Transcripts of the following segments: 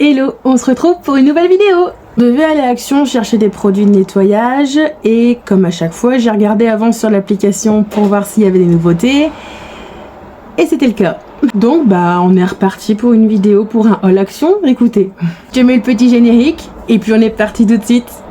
Hello, on se retrouve pour une nouvelle vidéo. Je devais aller à Action chercher des produits de nettoyage et comme à chaque fois, j'ai regardé avant sur l'application pour voir s'il y avait des nouveautés et c'était le cas. Donc on est reparti pour une vidéo pour un haul Action. Écoutez, je mets le petit générique et puis on est parti tout de suite.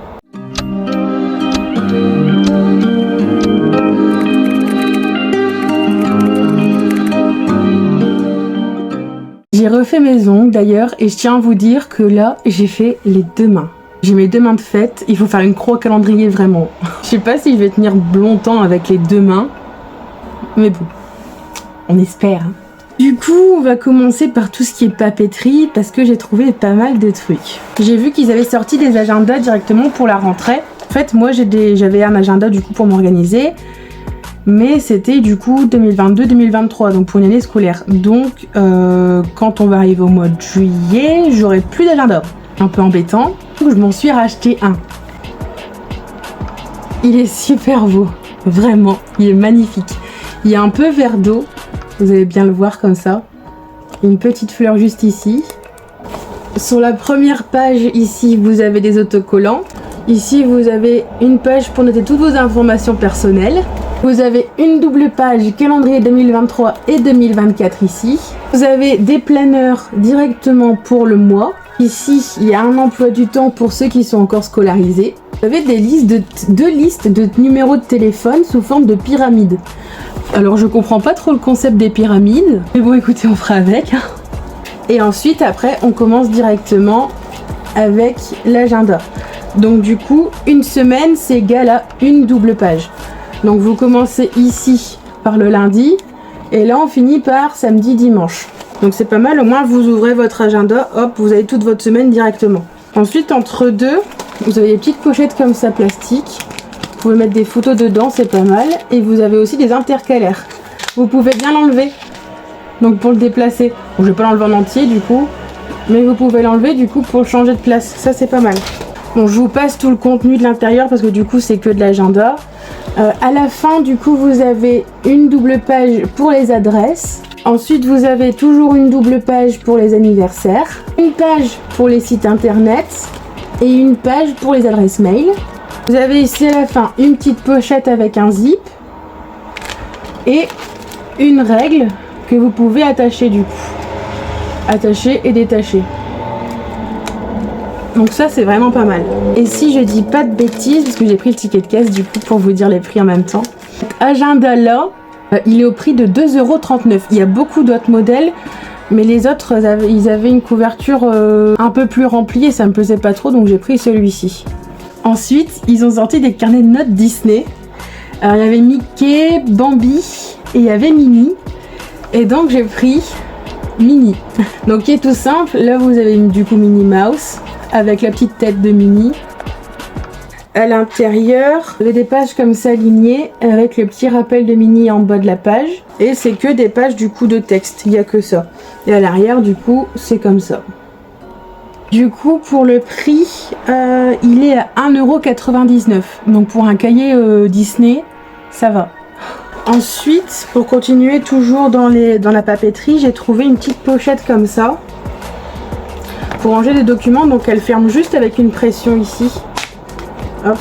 J'ai refait mes ongles d'ailleurs et je tiens à vous dire que là j'ai fait les deux mains. J'ai mes deux mains de fête, il faut faire une croix calendrier vraiment. Je sais pas si je vais tenir longtemps avec les deux mains, mais bon, on espère. Du coup, on va commencer par tout ce qui est papeterie parce que j'ai trouvé pas mal de trucs. J'ai vu qu'ils avaient sorti des agendas directement pour la rentrée. En fait, moi j'avais un agenda du coup pour m'organiser. Mais c'était du coup 2022-2023, donc pour une année scolaire. Donc quand on va arriver au mois de juillet, j'aurai plus d'agenda. Un peu embêtant. Donc je m'en suis racheté un. Il est super beau, vraiment, il est magnifique. Il y a un peu vert d'eau, vous allez bien le voir comme ça. Une petite fleur juste ici. Sur la première page ici, vous avez des autocollants. Ici, vous avez une page pour noter toutes vos informations personnelles. Vous avez une double page calendrier 2023 et 2024 ici. Vous avez des planeurs directement pour le mois. Ici, il y a un emploi du temps pour ceux qui sont encore scolarisés. Vous avez deux listes de numéros de téléphone sous forme de pyramide. Alors, je comprends pas trop le concept des pyramides. Mais bon, écoutez, on fera avec. Et ensuite, après, on commence directement avec l'agenda. Donc du coup, une semaine, c'est égal à une double page. Donc vous commencez ici par le lundi et là on finit par samedi, dimanche. Donc c'est pas mal, au moins vous ouvrez votre agenda, hop, vous avez toute votre semaine directement. Ensuite, entre deux, vous avez des petites pochettes comme ça, plastique. Vous pouvez mettre des photos dedans, c'est pas mal. Et vous avez aussi des intercalaires. Vous pouvez bien l'enlever, donc pour le déplacer. Bon, je vais pas l'enlever en entier du coup, mais vous pouvez l'enlever du coup pour changer de place. Ça c'est pas mal. Bon, je vous passe tout le contenu de l'intérieur parce que du coup c'est que de l'agenda. À la fin du coup vous avez une double page pour les adresses. Ensuite vous avez toujours une double page pour les anniversaires. Une page pour les sites internet. Et une page pour les adresses mail. Vous avez ici à la fin une petite pochette avec un zip. Et une règle que vous pouvez attacher du coup. Attacher et détacher. Donc ça c'est vraiment pas mal. Et si je dis pas de bêtises, parce que j'ai pris le ticket de caisse du coup pour vous dire les prix en même temps. Agenda là, il est au prix de 2,39 €. Il y a beaucoup d'autres modèles, mais les autres ils avaient une couverture un peu plus remplie et ça me plaisait pas trop, donc j'ai pris celui-ci. Ensuite, ils ont sorti des carnets de notes Disney. Alors il y avait Mickey, Bambi et il y avait Minnie. Et donc j'ai pris Minnie. Donc qui est tout simple, là vous avez du coup Minnie Mouse. Avec la petite tête de Minnie. À l'intérieur, vous avez des pages comme ça alignées avec le petit rappel de Minnie en bas de la page. Et c'est que des pages du coup de texte, il n'y a que ça. Et à l'arrière du coup, c'est comme ça. Du coup, pour le prix, il est à 1,99 €. Donc pour un cahier Disney, ça va. Ensuite, pour continuer toujours dans la papeterie, j'ai trouvé une petite pochette comme ça. Pour ranger des documents, donc elle ferme juste avec une pression ici. Hop.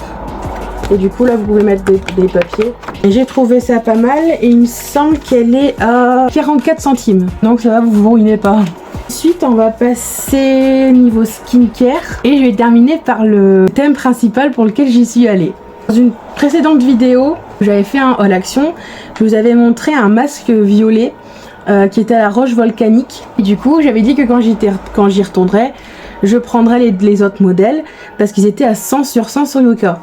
Et du coup là vous pouvez mettre des papiers. Et j'ai trouvé ça pas mal et il me semble qu'elle est à 44 centimes. Donc ça va, vous vous ruinez pas. Ensuite on va passer niveau skincare. Et je vais terminer par le thème principal pour lequel j'y suis allée. Dans une précédente vidéo, j'avais fait un haul Action. Je vous avais montré un masque violet. Qui était à la roche volcanique. Et du coup, j'avais dit que quand j'y retournerais, je prendrais les autres modèles parce qu'ils étaient à 100 sur 100 sur Yuka.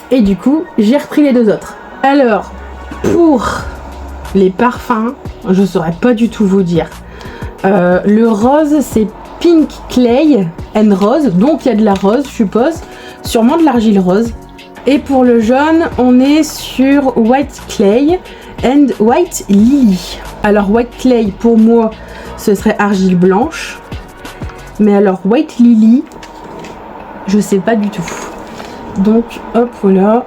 Et du coup, j'ai repris les deux autres. Alors, pour les parfums, je saurais pas du tout vous dire. Le rose, c'est Pink Clay and Rose, donc il y a de la rose, je suppose. Sûrement de l'argile rose. Et pour le jaune, on est sur White Clay and White Lily. Alors White Clay pour moi ce serait argile blanche. Mais alors White Lily, je sais pas du tout. Donc hop voilà.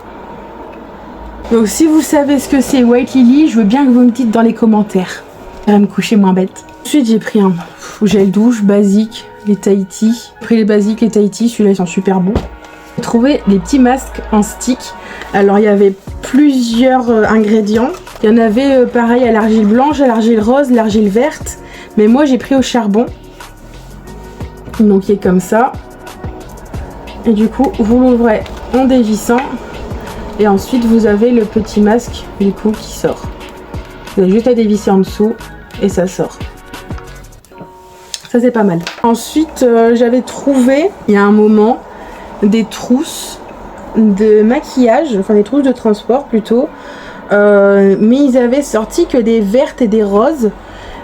Donc si vous savez ce que c'est White Lily, je veux bien que vous me dites dans les commentaires. Ça va me coucher moins bête. Ensuite j'ai pris gel douche, basique, les Tahiti. J'ai pris les basiques, les Tahiti, celui-là ils sont super bons. J'ai trouvé des petits masques en stick. Alors il y avait plusieurs ingrédients. Il y en avait pareil à l'argile blanche, à l'argile rose, l'argile verte. Mais moi j'ai pris au charbon. Donc il est comme ça. Et du coup vous l'ouvrez en dévissant. Et ensuite vous avez le petit masque du coup qui sort. Vous avez juste à dévisser en dessous et ça sort. Ça c'est pas mal. Ensuite j'avais trouvé il y a un moment des trousses de maquillage, enfin des trousses de transport plutôt. Mais ils avaient sorti que des vertes et des roses.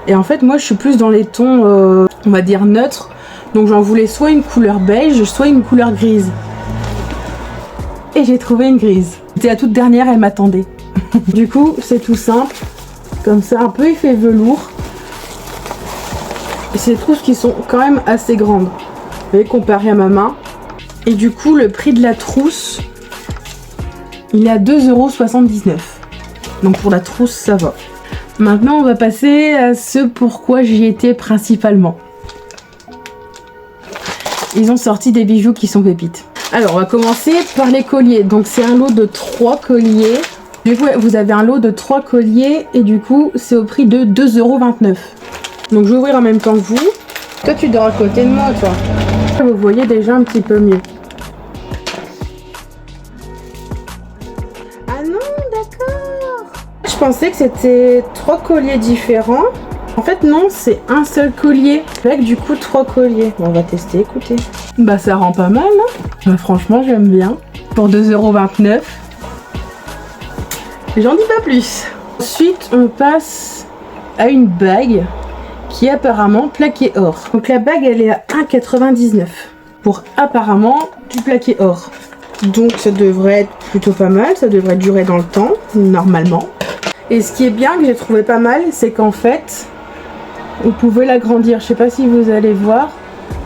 Et en fait moi je suis plus dans les tons on va dire neutres. Donc j'en voulais soit une couleur beige, soit une couleur grise. Et j'ai trouvé une grise. C'était la toute dernière, elle m'attendait. Du coup c'est tout simple. Comme ça, un peu effet velours. Et c'est des trousses qui sont quand même assez grandes. Vous voyez, comparé à ma main. Et du coup le prix de la trousse, il est à 2,79 €. Donc pour la trousse ça va. Maintenant on va passer à ce pourquoi j'y étais principalement. Ils ont sorti des bijoux qui sont pépites. Alors on va commencer par les colliers. Donc c'est un lot de 3 colliers. Du coup vous avez un lot de 3 colliers et du coup c'est au prix de 2,29 €. Donc je vais ouvrir en même temps que vous. Toi tu dors à côté de moi toi. Vous voyez déjà un petit peu mieux. Ah non, d'accord. Je pensais que c'était 3 colliers différents. En fait non, c'est un seul collier avec du coup 3 colliers. Bon, on va tester, écoutez. Bah ça rend pas mal, hein. Bah, franchement j'aime bien. Pour 2,29 €. J'en dis pas plus. Ensuite on passe à une bague qui est apparemment plaquée or. Donc la bague elle est à 1,99 € pour apparemment du plaqué or. Donc ça devrait être plutôt pas mal, ça devrait durer dans le temps, normalement. Et ce qui est bien, que j'ai trouvé pas mal, c'est qu'en fait, vous pouvez l'agrandir. Je sais pas si vous allez voir.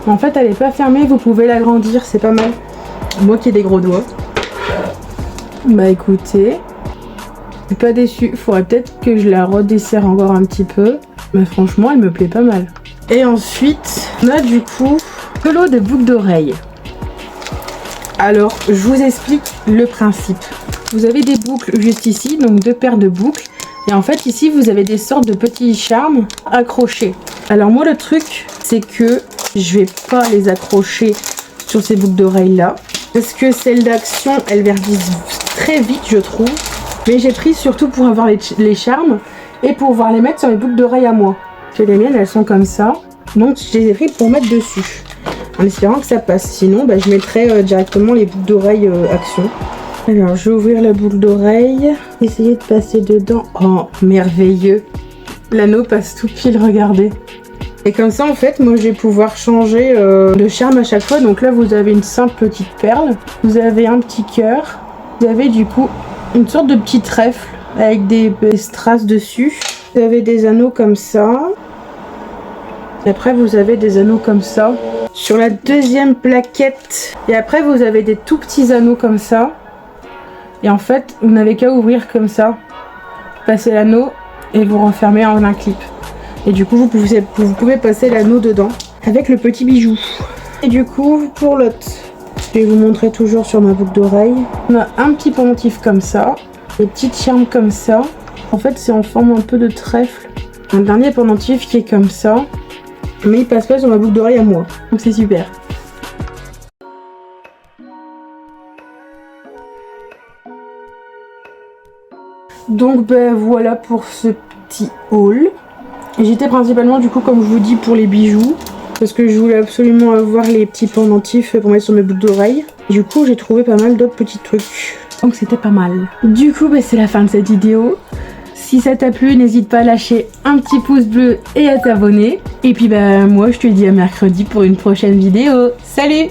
En fait, elle n'est pas fermée, vous pouvez l'agrandir, c'est pas mal. Moi qui ai des gros doigts. Bah écoutez, je suis pas déçue. Faudrait peut-être que je la redesserre encore un petit peu. Mais franchement, elle me plaît pas mal. Et ensuite, on a du coup le lot de boucles d'oreilles. Alors, je vous explique le principe. Vous avez des boucles juste ici, donc 2 paires de boucles. Et en fait, ici, vous avez des sortes de petits charmes accrochés. Alors moi, le truc, c'est que je vais pas les accrocher sur ces boucles d'oreilles là. Parce que celles d'Action, elles verdissent très vite, je trouve. Mais j'ai pris surtout pour avoir les charmes et pour pouvoir les mettre sur les boucles d'oreilles à moi. Parce que les miennes, elles sont comme ça. Donc, je les ai pris pour mettre dessus. En espérant que ça passe. Sinon, bah, je mettrai directement les boucles d'oreilles Action. Alors, je vais ouvrir la boucle d'oreille. Essayer de passer dedans. Oh, merveilleux. L'anneau passe tout pile, regardez. Et comme ça, en fait, moi, je vais pouvoir changer de charme à chaque fois. Donc là, vous avez une simple petite perle. Vous avez un petit cœur. Vous avez du coup une sorte de petit trèfle avec des strass dessus. Vous avez des anneaux comme ça. Et après, vous avez des anneaux comme ça. Sur la deuxième plaquette. Et après, vous avez des tout petits anneaux comme ça. Et en fait, vous n'avez qu'à ouvrir comme ça. Passer l'anneau et vous refermez en un clip. Et du coup, vous pouvez passer l'anneau dedans avec le petit bijou. Et du coup, pour l'autre, je vais vous montrer toujours sur ma boucle d'oreille. On a un petit pendentif comme ça. Des petites charmes comme ça. En fait, c'est en forme un peu de trèfle. Un dernier pendentif qui est comme ça. Mais il passe pas sur ma boucle d'oreille à moi. Donc c'est super. Donc ben voilà pour ce petit haul. J'étais principalement du coup comme je vous dis pour les bijoux. Parce que je voulais absolument avoir les petits pendentifs pour mettre sur mes boucles d'oreilles. Du coup j'ai trouvé pas mal d'autres petits trucs. Donc c'était pas mal. Du coup ben, c'est la fin de cette vidéo. Si ça t'a plu, n'hésite pas à lâcher un petit pouce bleu et à t'abonner. Et puis bah moi je te dis à mercredi pour une prochaine vidéo. Salut!